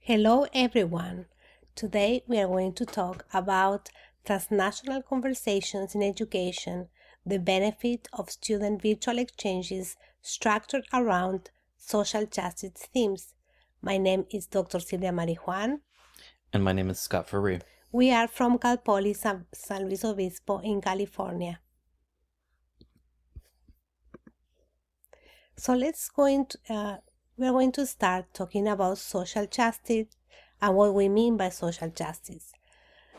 Hello, everyone. Today we are going to talk about transnational conversations in education, the benefit of student virtual exchanges structured around social justice themes. My name is Dr. Silvia Marijuan. And my name is Scott Ferree. We are from Cal Poly San Luis Obispo in California. So we are going to start talking about social justice and what we mean by social justice.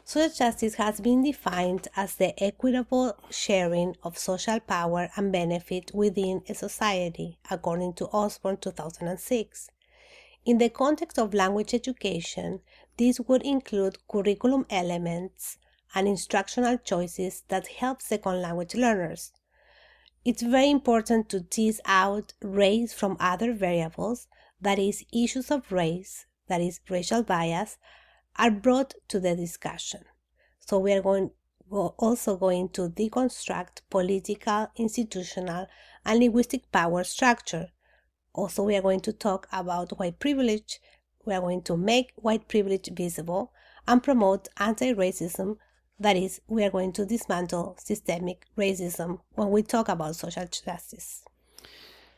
Social justice has been defined as the equitable sharing of social power and benefit within a society, according to Osborne 2006. In the context of language education, this would include curriculum elements and instructional choices that help second language learners. It's very important to tease out race from other variables, that is, issues of race, that is, racial bias, are brought to the discussion. So we are also going to deconstruct political, institutional, and linguistic power structure. Also, we are going to talk about white privilege. We are going to make white privilege visible and promote anti-racism. That is, we are going to dismantle systemic racism when we talk about social justice.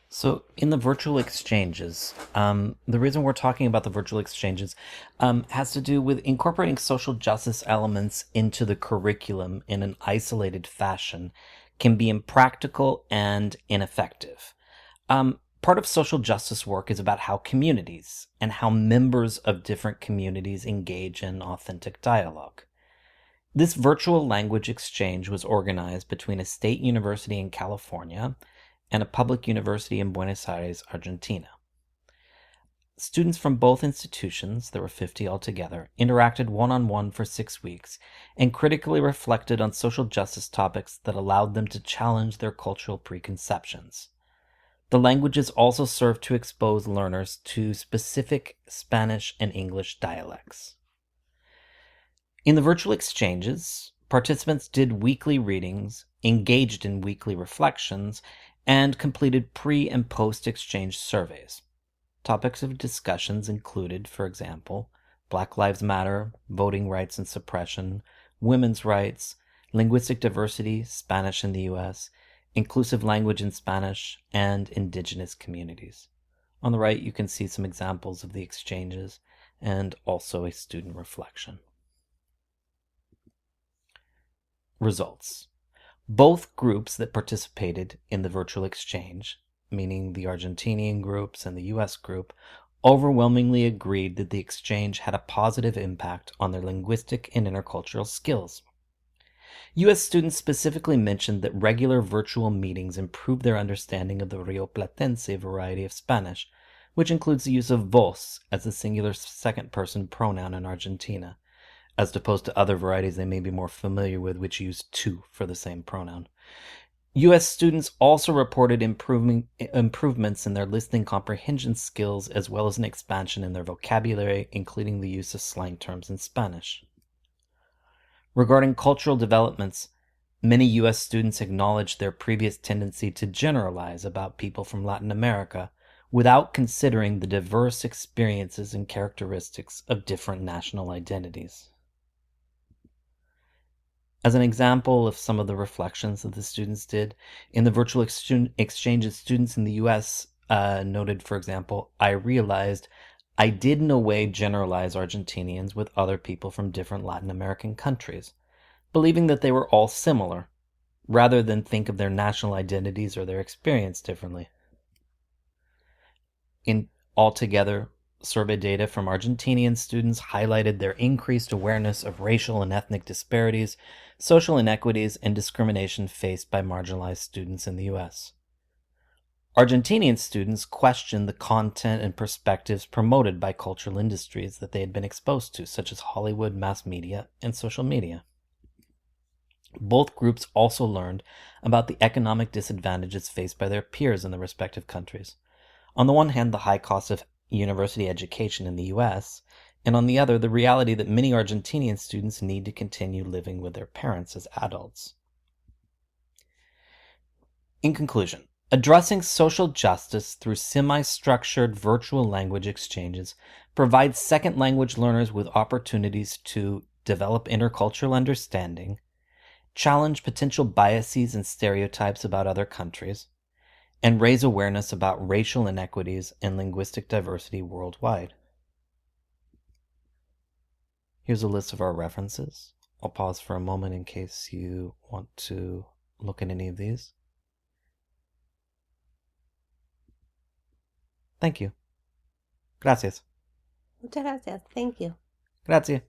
So, in the virtual exchanges, the reason we're talking about the virtual exchanges has to do with incorporating social justice elements into the curriculum in an isolated fashion can be impractical and ineffective. Part of social justice work is about how communities and how members of different communities engage in authentic dialogue. This virtual language exchange was organized between a state university in California and a public university in Buenos Aires, Argentina. Students from both institutions, there were 50 altogether, interacted one-on-one for 6 weeks and critically reflected on social justice topics that allowed them to challenge their cultural preconceptions. The languages also served to expose learners to specific Spanish and English dialects. In the virtual exchanges, participants did weekly readings, engaged in weekly reflections, and completed pre- and post-exchange surveys. Topics of discussions included, for example, Black Lives Matter, voting rights and suppression, women's rights, linguistic diversity, Spanish in the U.S., inclusive language in Spanish, and indigenous communities. On the right, you can see some examples of the exchanges and also a student reflection. Results. Both groups that participated in the virtual exchange, meaning the Argentinian groups and the US group, overwhelmingly agreed that the exchange had a positive impact on their linguistic and intercultural skills. US students specifically mentioned that regular virtual meetings improved their understanding of the Rio Platense variety of Spanish, which includes the use of vos as the singular second-person pronoun in Argentina, as opposed to other varieties they may be more familiar with, which use tu for the same pronoun. U.S. students also reported improvements in their listening comprehension skills, as well as an expansion in their vocabulary, including the use of slang terms in Spanish. Regarding cultural developments, many U.S. students acknowledged their previous tendency to generalize about people from Latin America without considering the diverse experiences and characteristics of different national identities. As an example of some of the reflections that the students did, in the virtual exchanges, students in the U.S. Noted, for example, I realized I did in a way generalize Argentinians with other people from different Latin American countries, believing that they were all similar, rather than think of their national identities or their experience differently. Altogether, survey data from Argentinian students highlighted their increased awareness of racial and ethnic disparities, social inequities, and discrimination faced by marginalized students in the U.S. Argentinian students questioned the content and perspectives promoted by cultural industries that they had been exposed to, such as Hollywood, mass media, and social media. Both groups also learned about the economic disadvantages faced by their peers in the respective countries. On the one hand, the high cost of university education in the U.S., and on the other, the reality that many Argentinian students need to continue living with their parents as adults. In conclusion, Addressing social justice through semi-structured virtual language exchanges provides second language learners with opportunities to develop intercultural understanding, challenge potential biases and stereotypes about other countries, and raise awareness about racial inequities and linguistic diversity worldwide. Here's a list of our references. I'll pause for a moment in case you want to look at any of these. Thank you. Gracias. Muchas gracias. Thank you. Grazie.